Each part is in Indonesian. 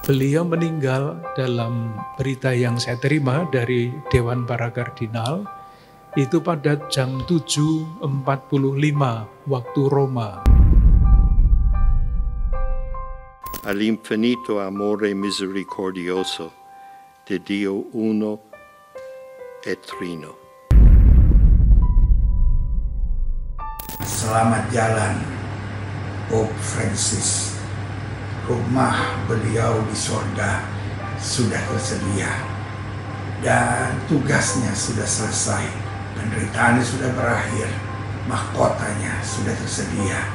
Beliau meninggal dalam berita yang saya terima dari Dewan Para Kardinal, itu pada jam 7.45 waktu Roma. All'infinito amore misericordioso di Dio uno e trino. Selamat jalan, Pope Francis. Rumah beliau di sorga sudah tersedia dan tugasnya sudah selesai. Penderitaannya sudah berakhir, mahkotanya sudah tersedia.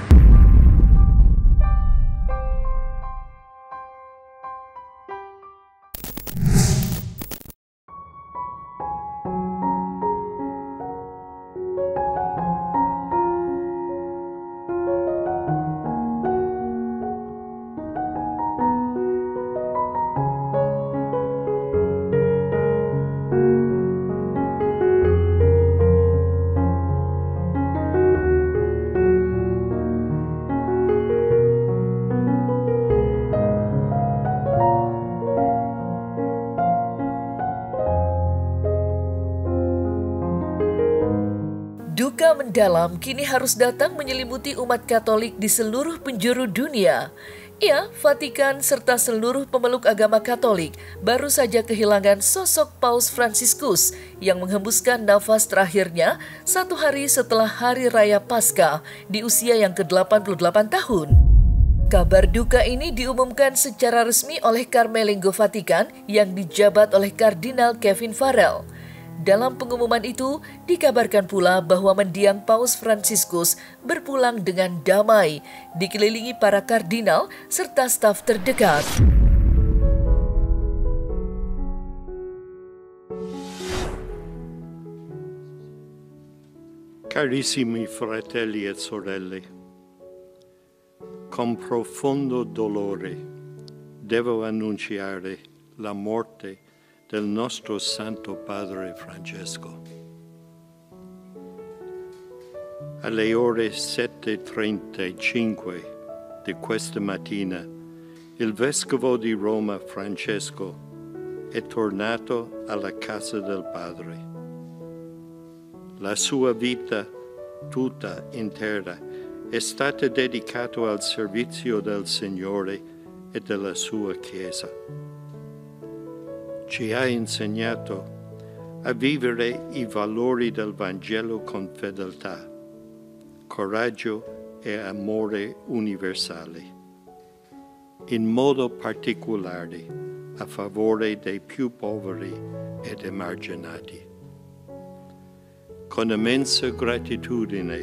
Duka mendalam kini harus datang menyelimuti umat Katolik di seluruh penjuru dunia. Ya, Vatikan serta seluruh pemeluk agama Katolik baru saja kehilangan sosok Paus Fransiskus yang menghembuskan nafas terakhirnya 1 hari setelah Hari Raya Paskah di usia yang ke-88 tahun. Kabar duka ini diumumkan secara resmi oleh Carmelenggo Vatikan yang dijabat oleh Kardinal Kevin Farrell. Dalam pengumuman itu, dikabarkan pula bahwa mendiang Paus Fransiskus berpulang dengan damai, dikelilingi para kardinal serta staf terdekat. Carissimi fratelli e sorelle, con profondo dolore devo annunciare la morte del nostro Santo Padre Francesco. Alle ore 7:35 di questa mattina, il Vescovo di Roma Francesco è tornato alla casa del Padre. La sua vita tutta intera è stata dedicata al servizio del Signore e della sua Chiesa. Ci ha insegnato a vivere i valori del Vangelo con fedeltà, coraggio e amore universale, in modo particolare a favore dei più poveri ed emarginati. Con immensa gratitudine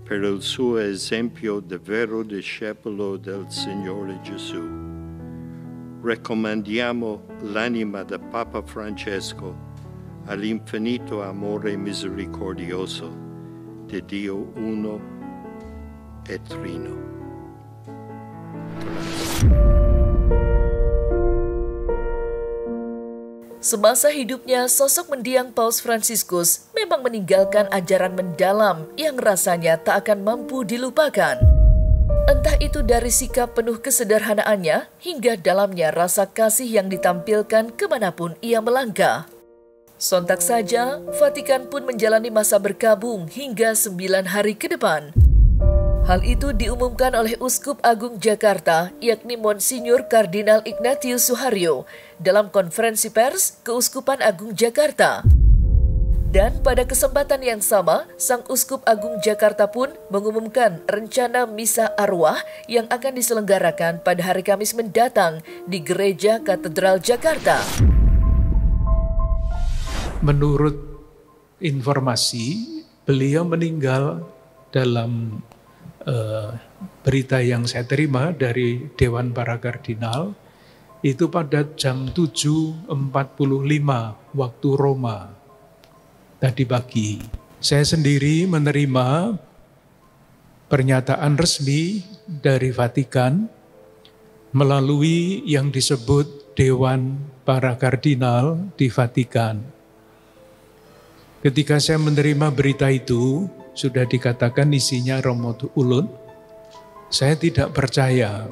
per il suo esempio di vero discepolo del Signore Gesù, raccomandiamo l'anima del Papa Francesco all'infinito amore misericordioso di Dio uno e trino. Semasa hidupnya, sosok mendiang Paus Fransiskus memang meninggalkan ajaran mendalam yang rasanya tak akan mampu dilupakan. Entah itu dari sikap penuh kesederhanaannya hingga dalamnya rasa kasih yang ditampilkan kemanapun ia melangkah. Sontak saja, Vatikan pun menjalani masa berkabung hingga 9 hari ke depan. Hal itu diumumkan oleh Uskup Agung Jakarta, yakni Monsinyur Kardinal Ignatius Suharyo, dalam konferensi pers Keuskupan Agung Jakarta. Dan pada kesempatan yang sama, Sang Uskup Agung Jakarta pun mengumumkan rencana misa arwah yang akan diselenggarakan pada hari Kamis mendatang di Gereja Katedral Jakarta. Menurut informasi, beliau meninggal dalam berita yang saya terima dari Dewan Para Kardinal, itu pada jam 7.45 waktu Roma. Tadi pagi, saya sendiri menerima pernyataan resmi dari Vatikan melalui yang disebut Dewan Para Kardinal di Vatikan. Ketika saya menerima berita itu, sudah dikatakan isinya Romo Ulun, saya tidak percaya.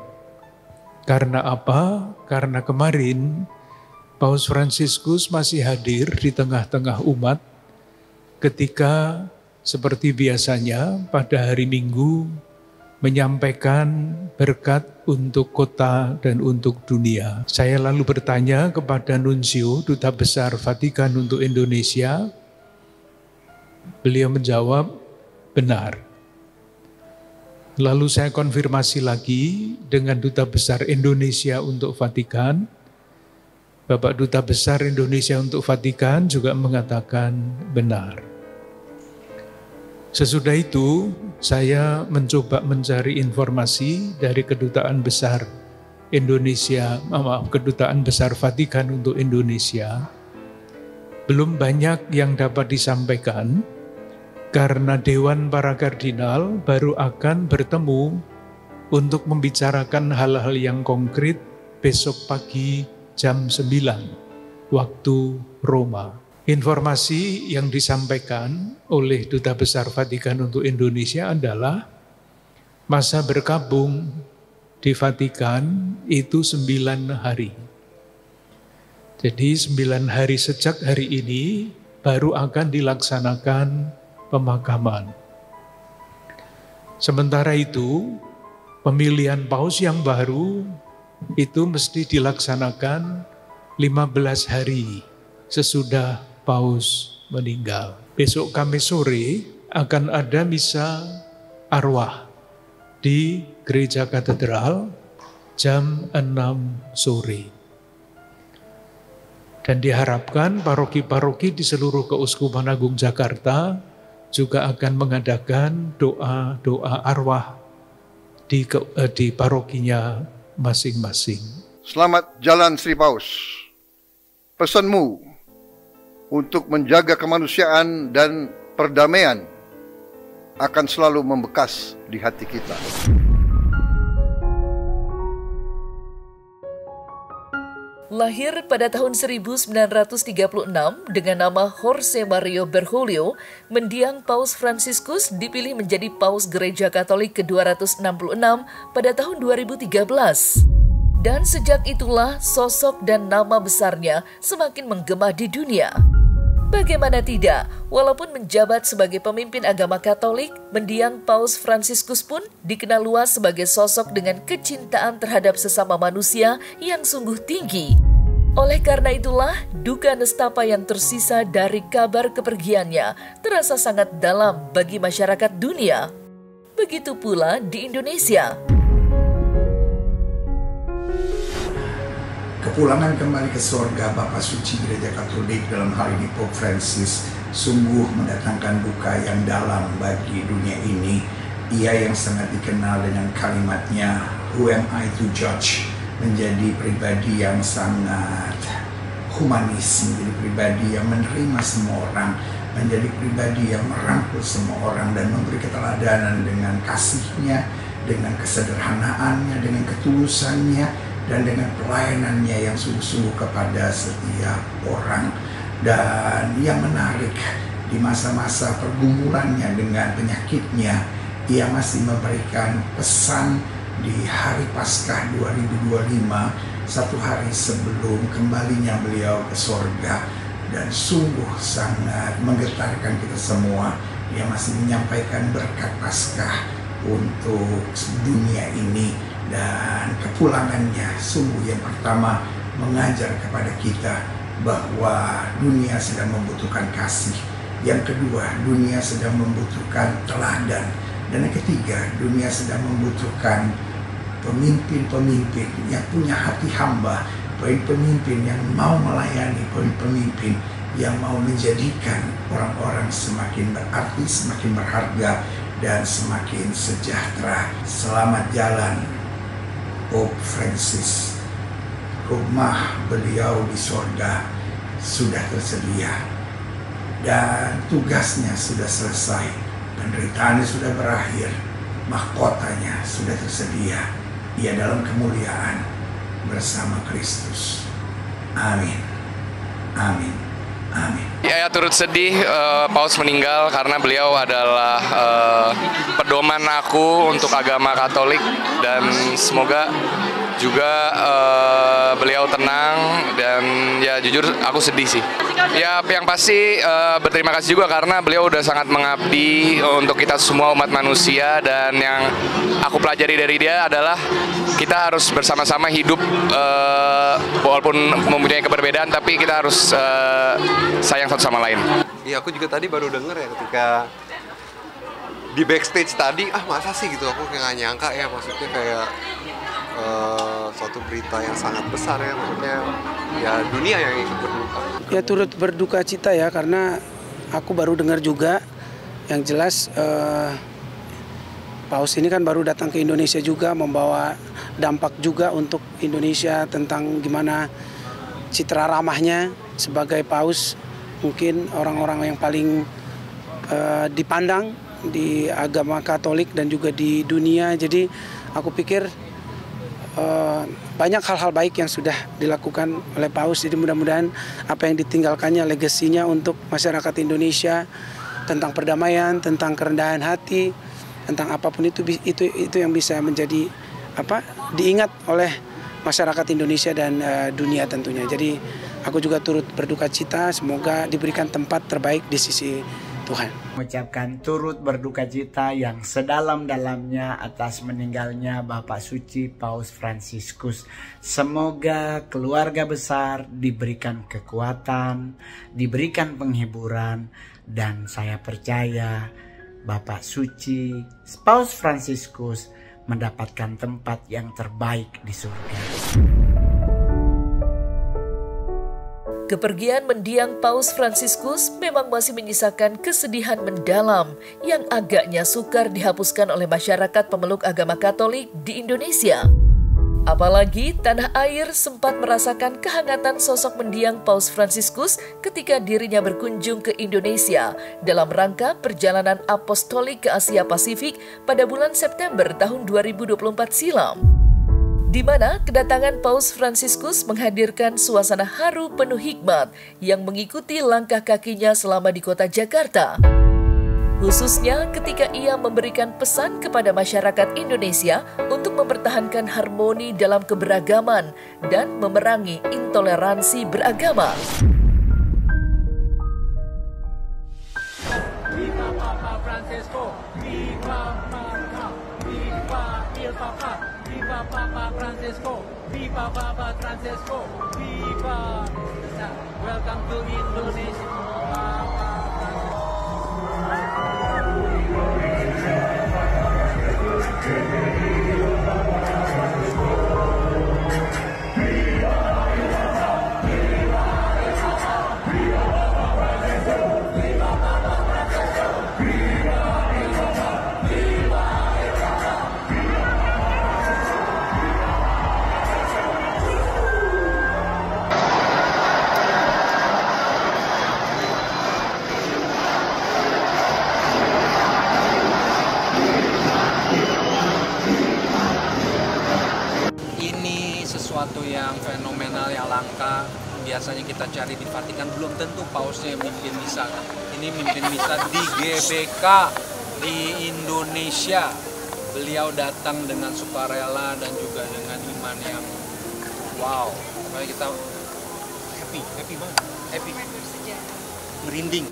Karena apa? Karena kemarin Paus Fransiskus masih hadir di tengah-tengah umat ketika seperti biasanya pada hari Minggu menyampaikan berkat untuk kota dan untuk dunia. Saya lalu bertanya kepada Nuncio, Duta Besar Vatikan untuk Indonesia. Beliau menjawab, benar. Lalu saya konfirmasi lagi dengan Duta Besar Indonesia untuk Vatikan. Bapak Duta Besar Indonesia untuk Vatikan juga mengatakan benar. Sesudah itu, saya mencoba mencari informasi dari Kedutaan Besar Indonesia, Kedutaan Besar Vatikan untuk Indonesia. Belum banyak yang dapat disampaikan, karena Dewan Para Kardinal baru akan bertemu untuk membicarakan hal-hal yang konkret besok pagi jam 9 waktu Roma. Informasi yang disampaikan oleh Duta Besar Vatikan untuk Indonesia adalah masa berkabung di Vatikan itu 9 hari. Jadi 9 hari sejak hari ini baru akan dilaksanakan pemakaman. Sementara itu, pemilihan paus yang baru itu mesti dilaksanakan 15 hari sesudah paus meninggal. Besok Kamis sore akan ada misa arwah di Gereja Katedral jam 6 sore. Dan diharapkan paroki-paroki di seluruh Keuskupan Agung Jakarta juga akan mengadakan doa-doa arwah di parokinya masing-masing. Selamat jalan Sri Paus. Pesanmu untuk menjaga kemanusiaan dan perdamaian akan selalu membekas di hati kita. Lahir pada tahun 1936 dengan nama Jorge Mario Bergoglio, mendiang Paus Fransiskus dipilih menjadi Paus Gereja Katolik ke-266 pada tahun 2013. Dan sejak itulah sosok dan nama besarnya semakin menggema di dunia. Bagaimana tidak, walaupun menjabat sebagai pemimpin agama Katolik, mendiang Paus Fransiskus pun dikenal luas sebagai sosok dengan kecintaan terhadap sesama manusia yang sungguh tinggi. Oleh karena itulah, duka nestapa yang tersisa dari kabar kepergiannya terasa sangat dalam bagi masyarakat dunia. Begitu pula di Indonesia. Kepulangan kembali ke surga Bapa Suci Gereja Katolik, dalam hal ini Pope Francis, sungguh mendatangkan duka yang dalam bagi dunia ini. Ia yang sangat dikenal dengan kalimatnya, "Who am I to judge?" menjadi pribadi yang sangat humanis, menjadi pribadi yang menerima semua orang, menjadi pribadi yang merangkul semua orang dan memberi keteladanan dengan kasihnya, dengan kesederhanaannya, dengan ketulusannya, dan dengan pelayanannya yang sungguh-sungguh kepada setiap orang. Dan yang menarik, di masa-masa pergumulannya dengan penyakitnya, ia masih memberikan pesan di hari Paskah 2025, 1 hari sebelum kembalinya beliau ke surga. Dan sungguh sangat menggetarkan kita semua. Ia masih menyampaikan berkat Paskah untuk dunia ini. Dan kepulangannya sungguh yang pertama mengajar kepada kita bahwa dunia sedang membutuhkan kasih. Yang kedua, dunia sedang membutuhkan teladan. Dan yang ketiga, dunia sedang membutuhkan pemimpin-pemimpin yang punya hati hamba, pemimpin yang mau melayani, pemimpin yang mau menjadikan orang-orang semakin berarti, semakin berharga, dan semakin sejahtera. Selamat jalan Pope Francis. Rumah beliau di surga sudah tersedia dan tugasnya sudah selesai, penderitaannya sudah berakhir, mahkotanya sudah tersedia. Ia dalam kemuliaan bersama Kristus. Amin. Amin. Amin. Ya, turut sedih Paus meninggal karena beliau adalah pedoman aku untuk agama Katolik, dan semoga juga beliau tenang, dan ya jujur aku sedih sih. Ya yang pasti berterima kasih juga karena beliau udah sangat mengabdi untuk kita semua umat manusia, dan yang aku pelajari dari dia adalah kita harus bersama-sama hidup walaupun mempunyai keberbedaan, tapi kita harus sayang satu sama lain. Iya, aku juga tadi baru denger ya ketika di backstage tadi, masa sih gitu, aku kayak nggak nyangka ya, maksudnya kayak suatu berita yang sangat besar ya, maksudnya ya dunia yang ikut berduka. Ya turut berduka cita ya, karena aku baru dengar juga, yang jelas Paus ini kan baru datang ke Indonesia juga, membawa dampak juga untuk Indonesia tentang gimana citra ramahnya sebagai Paus, mungkin orang-orang yang paling dipandang di agama Katolik dan juga di dunia. Jadi aku pikir banyak hal-hal baik yang sudah dilakukan oleh Paus. Jadi mudah-mudahan apa yang ditinggalkannya, legasinya untuk masyarakat Indonesia tentang perdamaian, tentang kerendahan hati, tentang apapun itu yang bisa menjadi diingat oleh masyarakat Indonesia dan dunia tentunya. Jadi aku juga turut berduka cita, semoga diberikan tempat terbaik di sisi Tuhan. Mengucapkan turut berduka cita yang sedalam-dalamnya atas meninggalnya Bapak Suci Paus Fransiskus. Semoga keluarga besar diberikan kekuatan, diberikan penghiburan, dan saya percaya Bapak Suci Paus Fransiskus mendapatkan tempat yang terbaik di surga. Kepergian mendiang Paus Fransiskus memang masih menyisakan kesedihan mendalam yang agaknya sukar dihapuskan oleh masyarakat pemeluk agama Katolik di Indonesia. Apalagi tanah air sempat merasakan kehangatan sosok mendiang Paus Fransiskus ketika dirinya berkunjung ke Indonesia dalam rangka perjalanan apostolik ke Asia Pasifik pada bulan September tahun 2024 silam, di mana kedatangan Paus Fransiskus menghadirkan suasana haru penuh hikmat yang mengikuti langkah kakinya selama di kota Jakarta. Khususnya ketika ia memberikan pesan kepada masyarakat Indonesia untuk mempertahankan harmoni dalam keberagaman dan memerangi intoleransi beragama. Viva Papa Francesco, viva Papa, viva il Papa, viva Papa Francesco, viva Papa Francesco, viva. Welcome to Indonesia. Sesuatu yang fenomenal, yang langka. Biasanya kita cari di Vatikan, belum tentu pausnya mimpin misa. Ini mimpin misa di GBK di Indonesia. Beliau datang dengan sukarela dan juga dengan iman yang wow. Makanya kita happy banget, happy, merinding.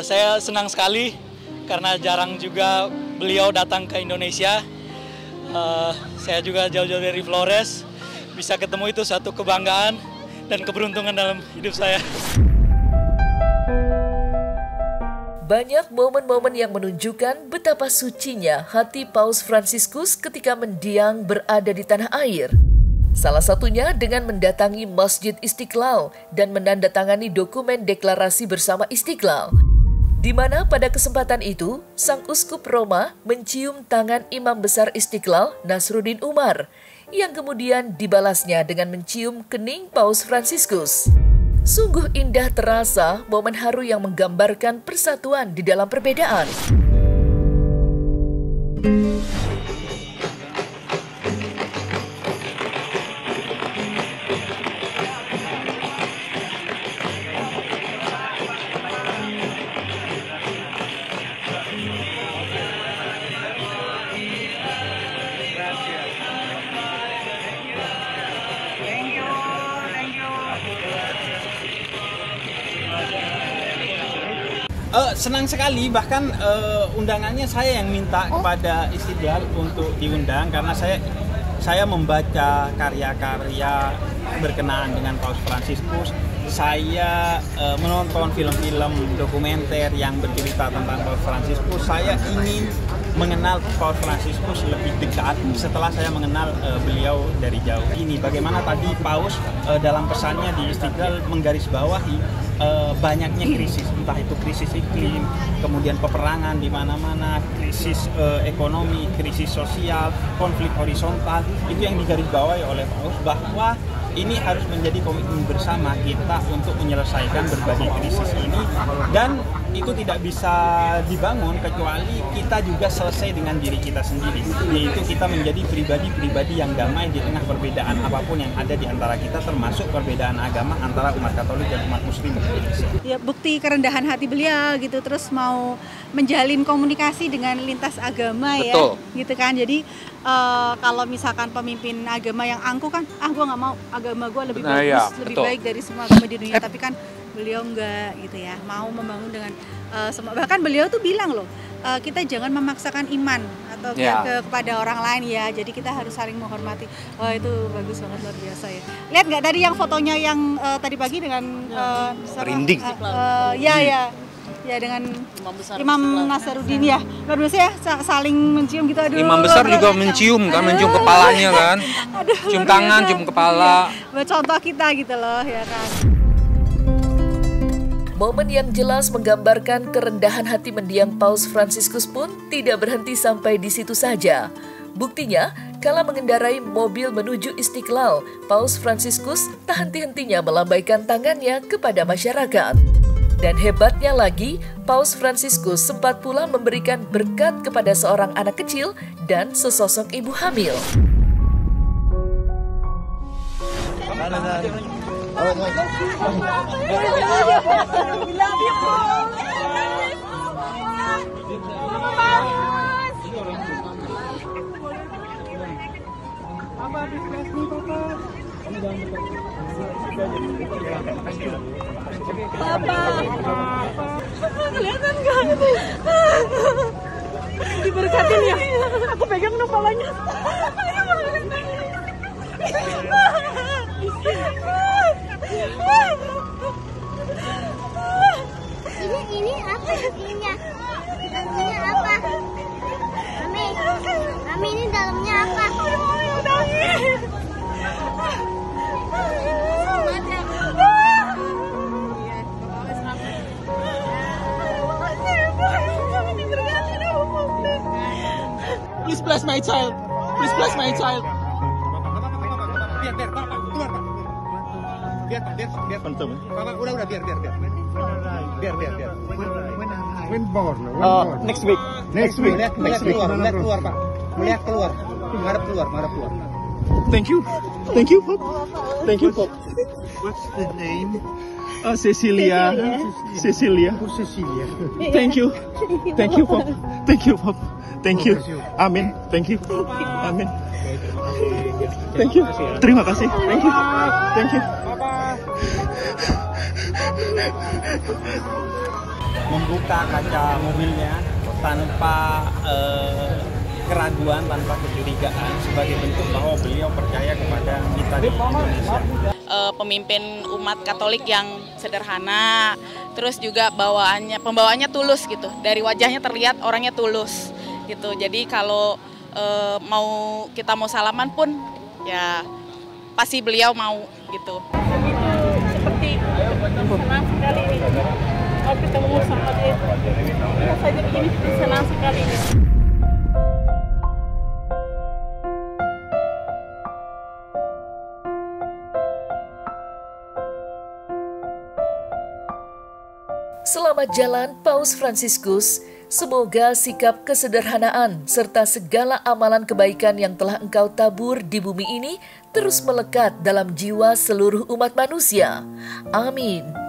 Saya senang sekali karena jarang juga beliau datang ke Indonesia. Saya juga jauh-jauh dari Flores. Bisa ketemu itu satu kebanggaan dan keberuntungan dalam hidup saya. Banyak momen-momen yang menunjukkan betapa sucinya hati Paus Fransiskus ketika mendiang berada di tanah air. Salah satunya dengan mendatangi Masjid Istiqlal dan menandatangani dokumen deklarasi bersama Istiqlal, di mana pada kesempatan itu Sang Uskup Roma mencium tangan Imam Besar Istiqlal Nasruddin Umar, yang kemudian dibalasnya dengan mencium kening Paus Fransiskus. Sungguh indah terasa momen haru yang menggambarkan persatuan di dalam perbedaan. Senang sekali, bahkan undangannya saya yang minta kepada Istiqlal untuk diundang karena saya membaca karya-karya berkenaan dengan Paus Fransiskus. Saya menonton film-film dokumenter yang bercerita tentang Paus Fransiskus. Saya ingin mengenal Paus Fransiskus lebih dekat setelah saya mengenal beliau dari jauh. Ini bagaimana tadi Paus dalam pesannya di Istiqlal menggarisbawahi banyaknya krisis, entah itu krisis iklim, kemudian peperangan di mana-mana, krisis ekonomi, krisis sosial, konflik horizontal, itu yang digarisbawahi oleh Paus, bahwa ini harus menjadi komitmen bersama kita untuk menyelesaikan berbagai krisis ini, dan itu tidak bisa dibangun kecuali kita juga selesai dengan diri kita sendiri, yaitu kita menjadi pribadi-pribadi yang damai di tengah perbedaan apapun yang ada di antara kita, termasuk perbedaan agama antara umat Katolik dan umat Muslim di Indonesia. Ya, bukti kerendahan hati beliau gitu, terus mau menjalin komunikasi dengan lintas agama. Betul. Ya, gitu kan. Jadi kalau misalkan pemimpin agama yang angkuh kan, gue nggak mau agama gue lebih bagus, lebih baik dari semua agama di dunia, tapi kan beliau enggak gitu ya, mau membangun dengan bahkan beliau tuh bilang loh, kita jangan memaksakan iman atau kepada orang lain ya, jadi kita harus saling menghormati. Wah, itu bagus banget, luar biasa ya. Lihat nggak tadi yang fotonya yang tadi pagi dengan merinding. Ya dengan Imam Nasaruddin ya, luar biasa ya, saling mencium gitu. Aduh, Imam besar juga mencium kan, mencium kepalanya kan, cium tangan, cium kepala. Buat contoh kita gitu loh ya kan. Momen yang jelas menggambarkan kerendahan hati mendiang Paus Fransiskus pun tidak berhenti sampai di situ saja. Buktinya, kala mengendarai mobil menuju Istiqlal, Paus Fransiskus tak henti-hentinya melambaikan tangannya kepada masyarakat. Dan hebatnya lagi, Paus Fransiskus sempat pula memberikan berkat kepada seorang anak kecil dan sesosok ibu hamil. Kelihatan nggak? Diberkatin ya? Aku pegang kepalanya. Ini apa isinya? Dalamnya apa? Mami ini dalamnya apa? Please bless my child. Please bless my child. Biar, Pak, keluar, Pak. Biar. Papa, udah, biar. When born? Next week. Next week, keluar, Pak. Melihat keluar. Menghadap keluar. Thank you, Pop. What's the name? Cecilia. Thank you, Pop. Thank you. Amin. Thank you. Amin. Thank you. Terima kasih. Thank you. Membuka kaca mobilnya tanpa keraguan, tanpa kecurigaan, sebagai bentuk bahwa beliau percaya kepada kita di Indonesia. Pemimpin umat Katolik yang sederhana, terus juga pembawaannya tulus gitu. Dari wajahnya terlihat orangnya tulus gitu. Jadi kalau kita mau salaman pun ya pasti beliau mau gitu. Seperti senang sekali ini. Mau ketemu sama dia. Rasanya begini senang sekali ini. Selamat jalan Paus Fransiskus. Semoga sikap kesederhanaan serta segala amalan kebaikan yang telah engkau tabur di bumi ini terus melekat dalam jiwa seluruh umat manusia. Amin.